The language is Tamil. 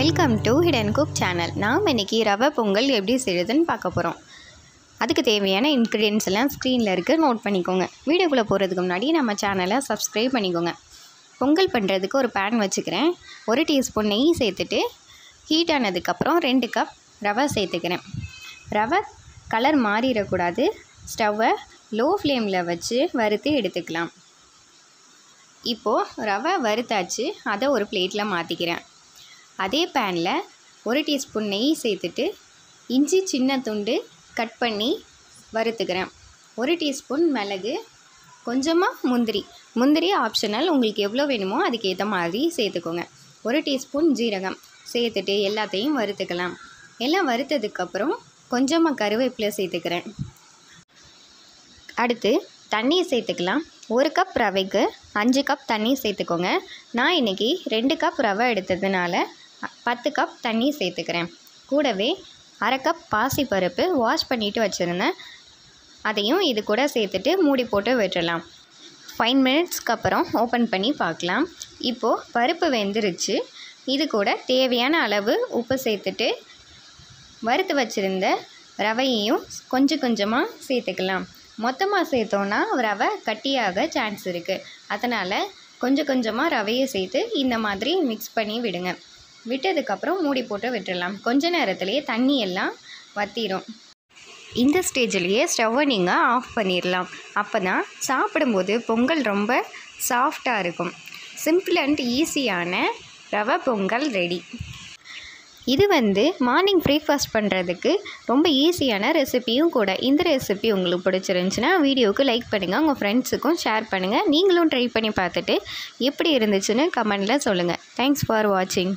Welcome to hidden cook channel. நாம் இன்றைக்கி ரவை பொங்கல் எப்படி செய்யுதுன்னு பார்க்க போகிறோம். அதுக்கு தேவையான இன்க்ரீடியன்ஸ் எல்லாம் ஸ்க்ரீனில் இருக்குது, நோட் பண்ணிக்கோங்க. வீடியோக்குள்ளே போகிறதுக்கு முன்னாடி நம்ம சேனலை சப்ஸ்கிரைப் பண்ணிக்கோங்க. பொங்கல் பண்ணுறதுக்கு ஒரு பேன் வச்சுக்கிறேன். 1 டீஸ்பூன் நெய் சேர்த்துட்டு ஹீட் ஆனதுக்கப்புறம் 2 கப் ரவை சேர்த்துக்கிறேன். ரவை கலர் மாறிடக்கூடாது. ஸ்டவ்வை லோ ஃப்ளேமில் வச்சு வறுத்து எடுத்துக்கலாம். இப்போது ரவை வறுத்தாச்சு, அதை ஒரு பிளேட்டில் மாற்றிக்கிறேன். அதே பேனில் 1 டீஸ்பூன் நெய் சேர்த்துட்டு இஞ்சி சின்ன துண்டு கட் பண்ணி வறுத்துக்கிறேன். 1 டீஸ்பூன் மிளகு, கொஞ்சமாக முந்திரி ஆப்ஷனல், உங்களுக்கு எவ்வளோ வேணுமோ அதுக்கு ஏற்ற மாதிரி சேர்த்துக்கோங்க. 1 டீஸ்பூன் ஜீரகம் சேர்த்துட்டு எல்லாத்தையும் வறுத்துக்கலாம். எல்லாம் வறுத்ததுக்கப்புறம் கொஞ்சமாக கருவேப்பிலை சேர்த்துக்கிறேன். அடுத்து தண்ணி சேர்த்துக்கலாம். 1 கப் ரவைக்கு 5 கப் தண்ணி சேர்த்துக்கோங்க. நான் இன்றைக்கி 2 கப் ரவை எடுத்ததுனால 10 கப் தண்ணி சேர்த்துக்கிறேன். கூடவே 1/2 கப் பாசிப்பருப்பு வாஷ் பண்ணிவிட்டு வச்சுருந்தேன், அதையும் இது கூட சேர்த்துட்டு மூடி போட்டு விட்டுடலாம். 5 மினிட்ஸ்க்கு அப்புறம் ஓப்பன் பண்ணி பார்க்கலாம். இப்போது பருப்பு வெந்துருச்சு. இது கூட தேவையான அளவு உப்பு சேர்த்துட்டு வறுத்து வச்சுருந்த ரவையையும் கொஞ்சமாக சேர்த்துக்கலாம். மொத்தமாக சேர்த்தோன்னா ரவை கட்டியாக சான்ஸ் இருக்குது. அதனால் கொஞ்சமாக ரவையை சேர்த்து இந்த மாதிரி மிக்ஸ் பண்ணி விடுங்க. விட்டதுக்கப்புறம் மூடி போட்டு விட்டுடலாம். கொஞ்ச நேரத்துலேயே தண்ணி எல்லாம் வற்றிடும். இந்த ஸ்டேஜ்லேயே ஸ்டவ்வை நீங்கள் ஆஃப் பண்ணிடலாம். அப்போ தான் சாப்பிடும்போது பொங்கல் ரொம்ப சாஃப்டாக இருக்கும். சிம்பிள் அண்ட் ஈஸியான ரவை பொங்கல் ரெடி. இது மார்னிங் பிரேக்ஃபாஸ்ட் பண்ணுறதுக்கு ரொம்ப ஈஸியான ரெசிபியும் கூட. இந்த ரெசிபி உங்களுக்கு பிடிச்சிருந்துச்சுன்னா வீடியோவுக்கு லைக் பண்ணுங்கள், உங்கள் ஃப்ரெண்ட்ஸுக்கும் ஷேர் பண்ணுங்கள். நீங்களும் ட்ரை பண்ணி பார்த்துட்டு எப்படி இருந்துச்சுன்னு கமெண்டில் சொல்லுங்கள். தேங்க்ஸ் ஃபார் வாட்சிங்.